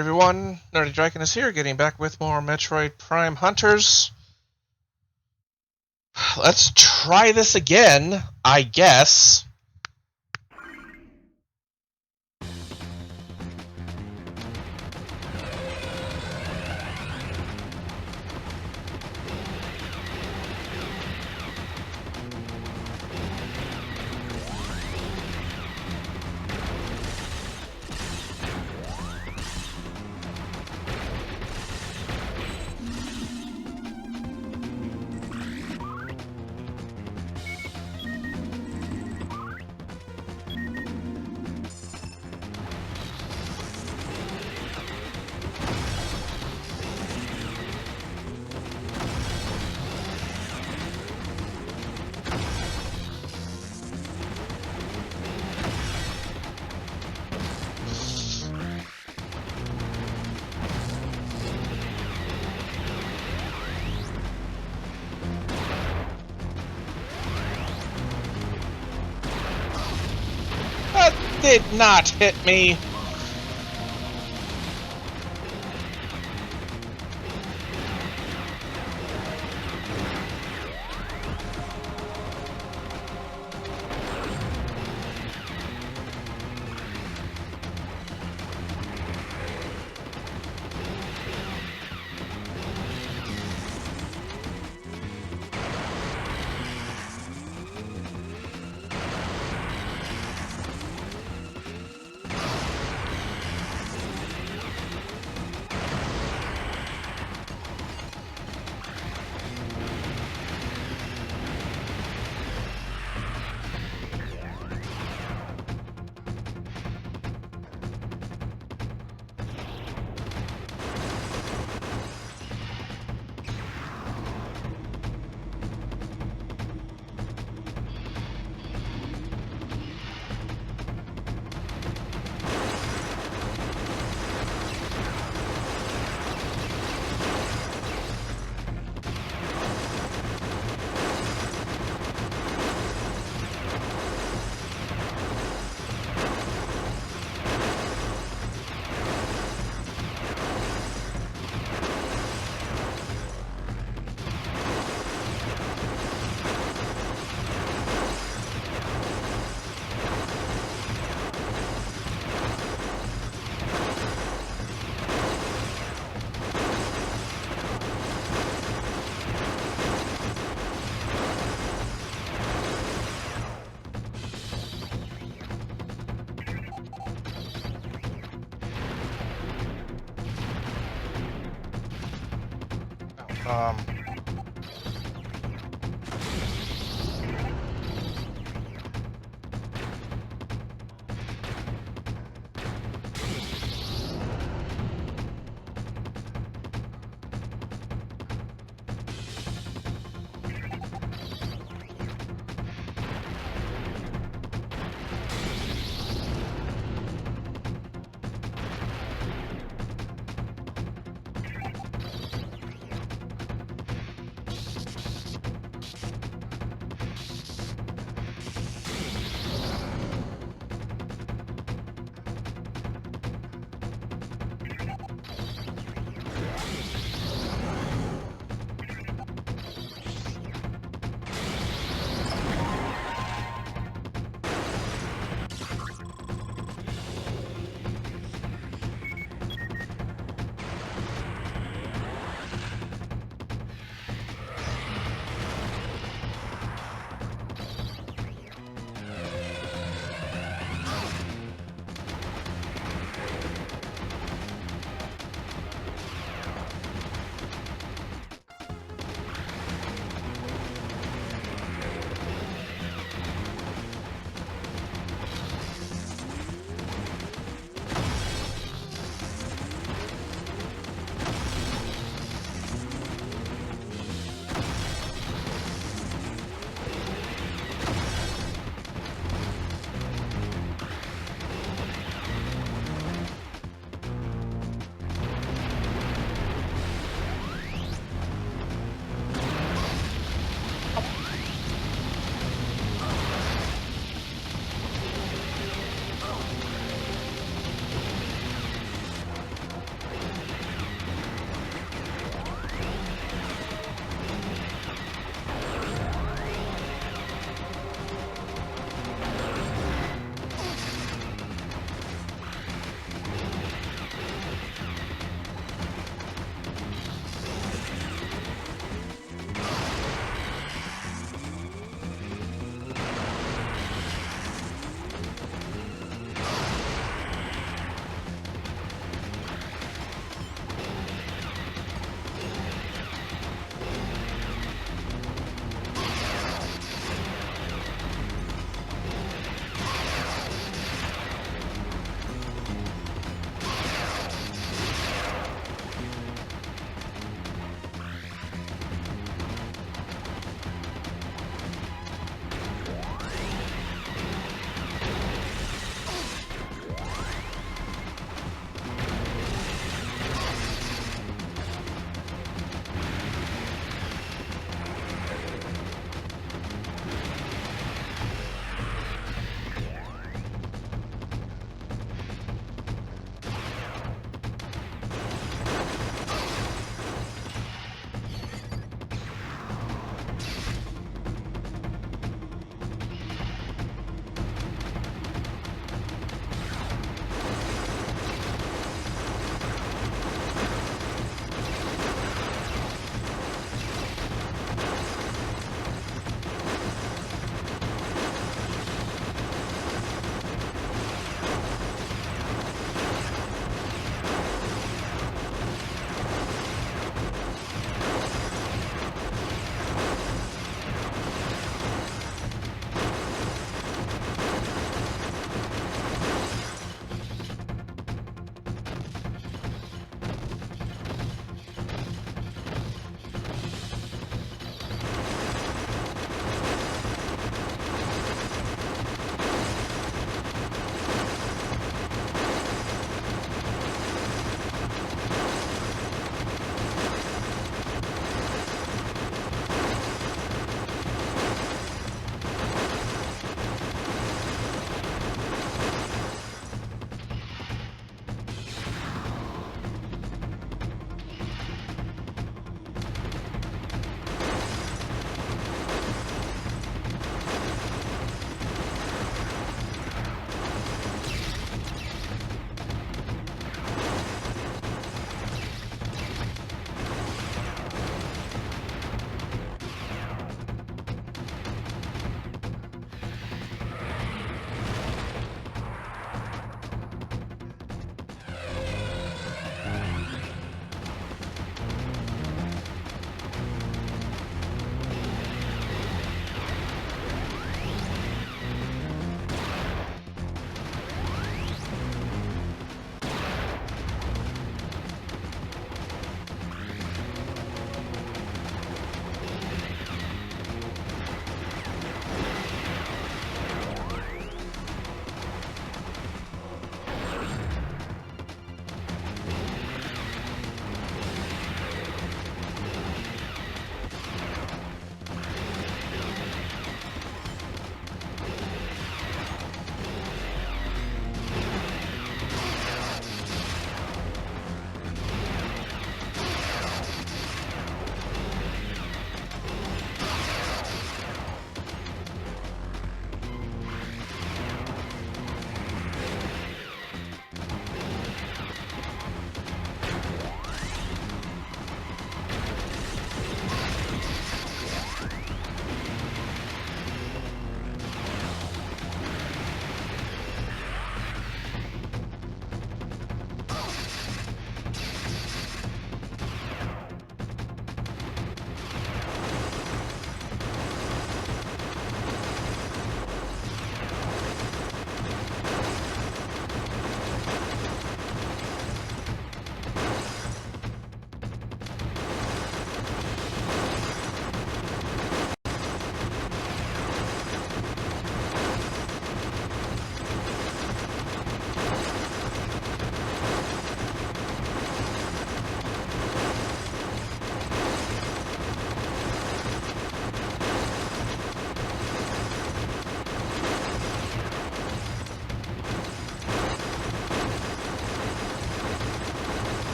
Alright everyone, Nerdy Draken is here, getting back with more Metroid Prime Hunters. Let's try this again, I guess. That did not hit me. Um...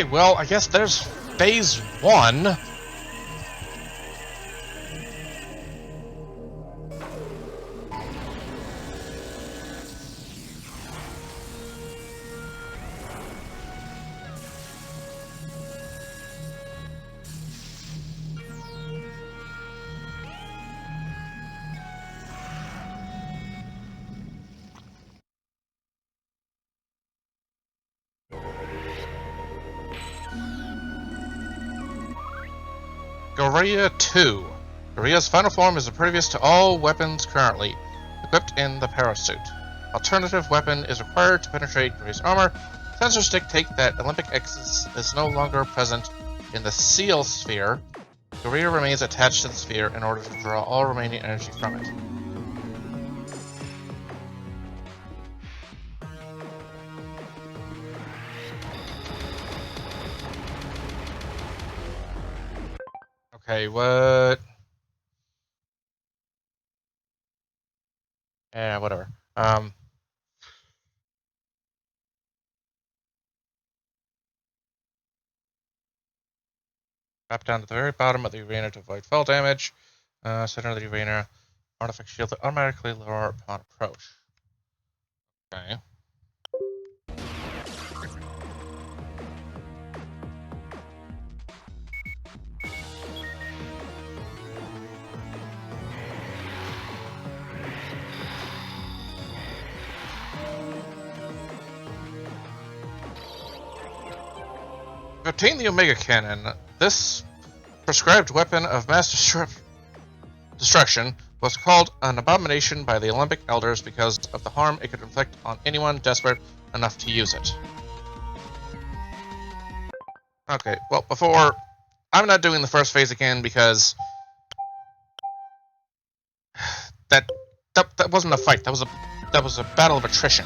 Okay, well, I guess there's phase 1. Gorilla 2. Gorilla's final form is impervious to all weapons currently equipped in the parasuit. Alternative weapon is required to penetrate Gorilla's armor. Sensors dictate that Olympic X is no longer present in the Seal Sphere. Gorilla remains attached to the sphere in order to draw all remaining energy from it. Okay, what? Yeah, whatever. Drop down to the very bottom of the arena to avoid fall damage. Center of the arena. Artifact shield that automatically lower upon approach. Okay. To obtain the Omega Cannon, this prescribed weapon of mass destruction was called an abomination by the Olympic elders because of the harm it could inflict on anyone desperate enough to use it. Okay, well, before... I'm not doing the first phase again because... That wasn't a fight, that was a battle of attrition.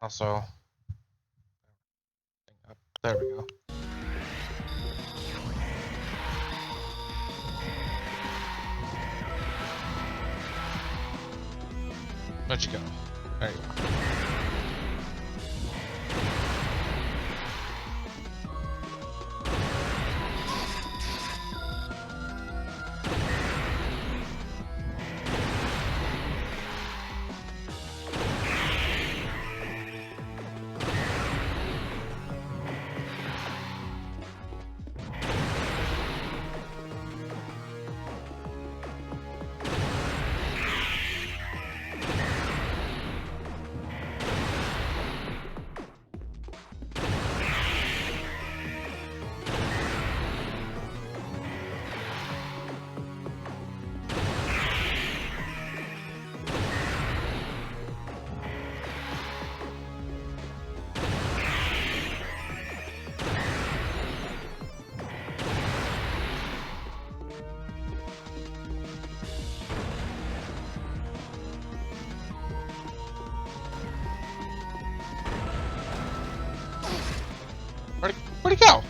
Also... There we go. Where'd you go? There you go. Where'd he go?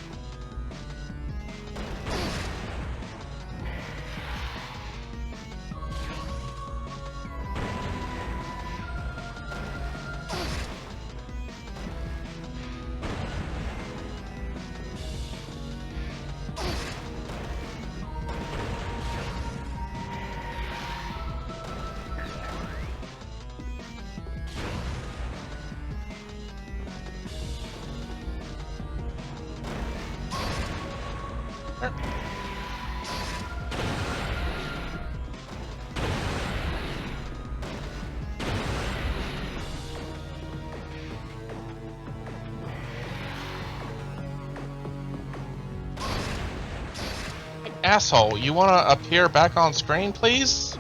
Asshole, you wanna appear back on screen, please?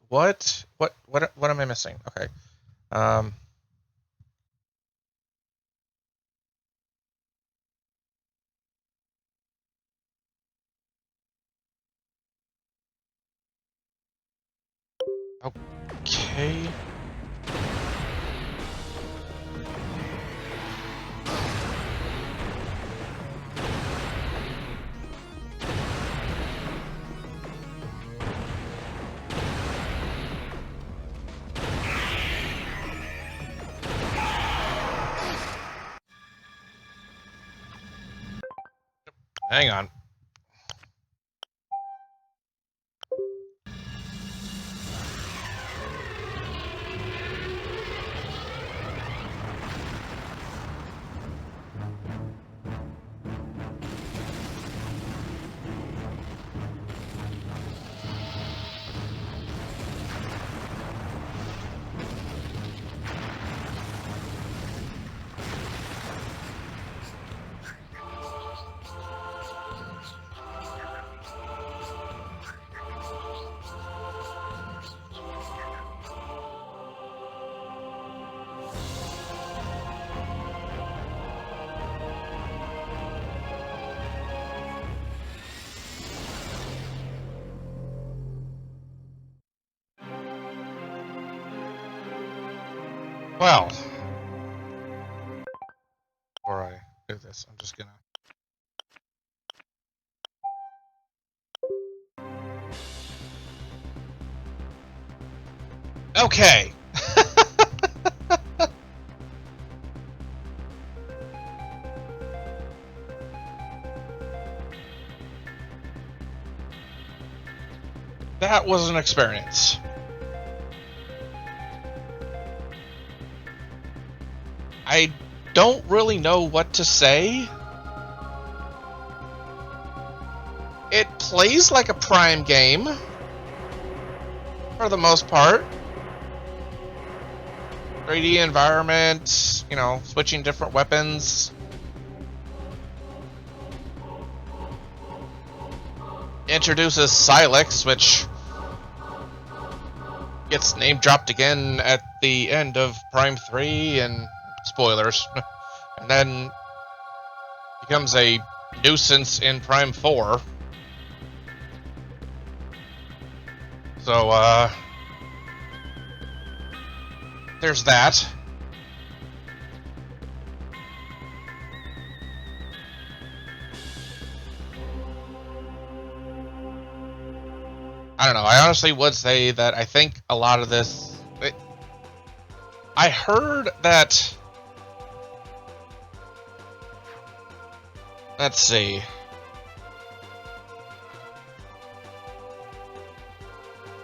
What? What am I missing? Okay. Okay. Hang on. Well, before I do this, I'm just gonna. Okay. That was an experience. I don't really know what to say. It plays like a Prime game, for the most part. 3D environment, you know, switching different weapons. Introduces Silex, which gets name dropped again at the end of Prime 3, and spoilers. And then becomes a nuisance in Prime 4. So, there's that. I don't know. I honestly would say that I think a lot of this. I heard that. Let's see.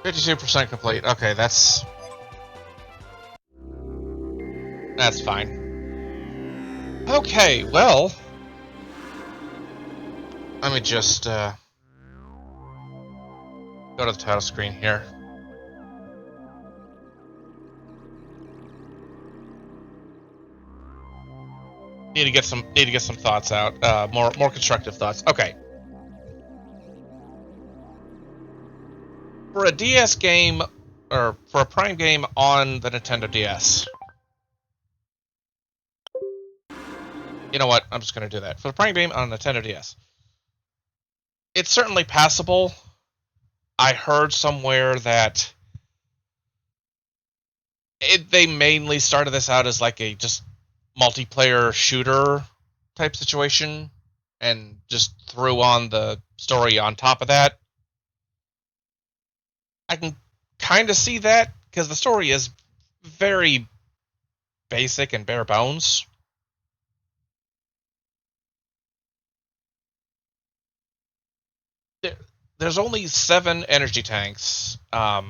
%52 complete. Okay, that's fine. Okay, well, let me just go to the title screen here. Need to get some thoughts out. More constructive thoughts. Okay. For a DS game, or for a Prime game on the Nintendo DS. You know what? I'm just going to do that. For the Prime game on Nintendo DS. It's certainly passable. I heard somewhere that they mainly started this out as like a just multiplayer shooter type situation and just threw on the story on top of that. I can kind of see that because the story is very basic and bare bones. There's only 7 energy tanks. I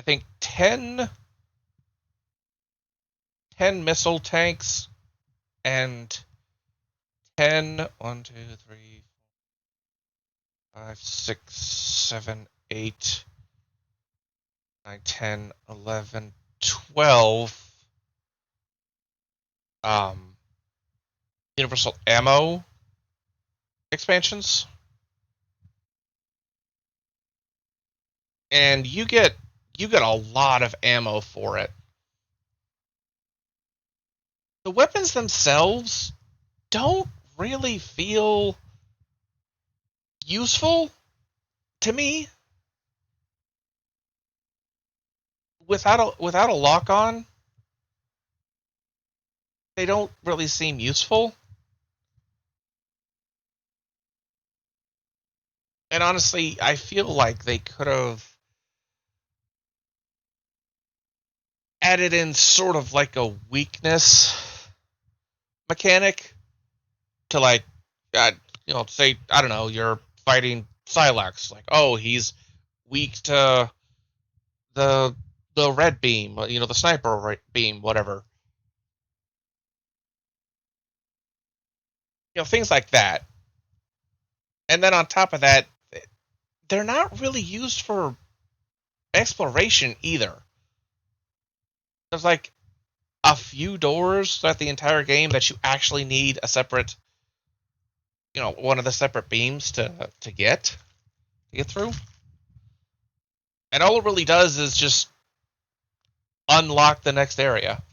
think 10 missile tanks and 10 1 2 3 5 6 7 8 9 10 11 12 universal ammo expansions, and you get a lot of ammo for it. The weapons themselves don't really feel useful to me. Without a lock on, they don't really seem useful. And honestly, I feel like they could have added in sort of like a weakness mechanic to like, uh, say, I don't know, you're fighting Silex, like, oh, he's weak to the red beam, the sniper beam, whatever. Things like that. And then on top of that, they're not really used for exploration either. There's like a few doors throughout the entire game that you actually need a separate, one of the separate beams to get through. And all it really does is just unlock the next area.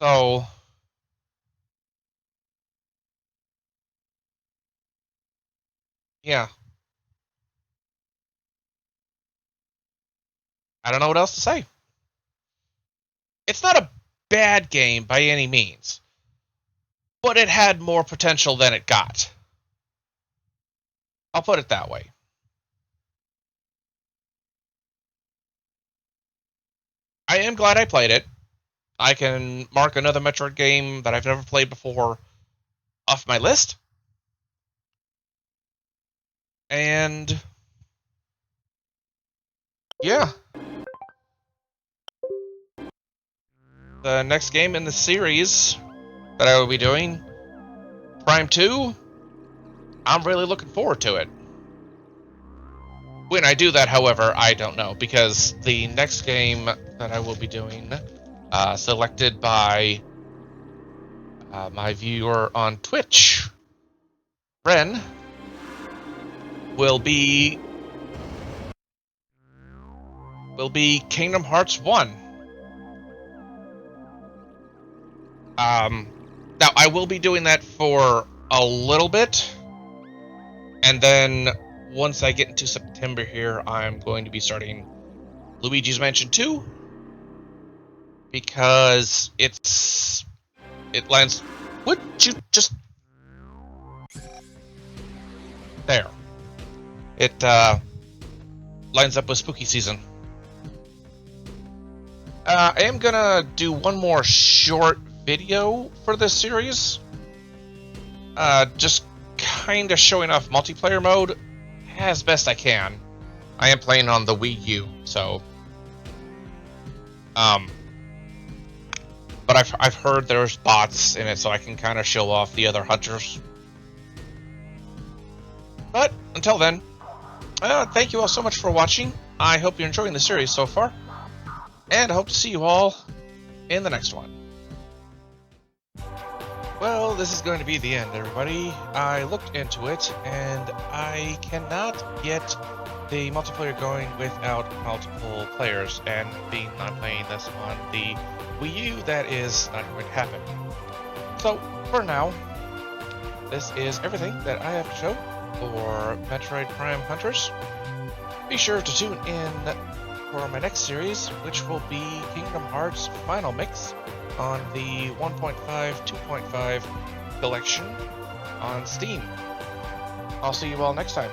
So, yeah. I don't know what else to say. It's not a bad game by any means, but it had more potential than it got. I'll put it that way. I am glad I played it. I can mark another Metroid game that I've never played before off my list. And yeah. The next game in the series that I will be doing, Prime 2, I'm really looking forward to it. When I do that, however, I don't know, because the next game that I will be doing, selected by my viewer on Twitch, Ren, will be Kingdom Hearts 1. Now, I will be doing that for a little bit, and then once I get into September here, I'm going to be starting Luigi's Mansion 2, because it lands... Would you just... There. It lines up with spooky season. I am gonna do one more short video for this series. Just kind of showing off multiplayer mode as best I can. I am playing on the Wii U, so... But I've heard there's bots in it, so I can kind of show off the other hunters. But until then, thank you all so much for watching. I hope you're enjoying the series so far, and I hope to see you all in the next one. Well, this is going to be the end, everybody. I looked into it, and I cannot get the multiplayer going without multiple players, and being not playing this on the Wii U, that is not going to happen. So, for now, this is everything that I have to show for Metroid Prime Hunters. Be sure to tune in for my next series, which will be Kingdom Hearts Final Mix on the 1.5 2.5 collection on Steam. I'll see you all next time.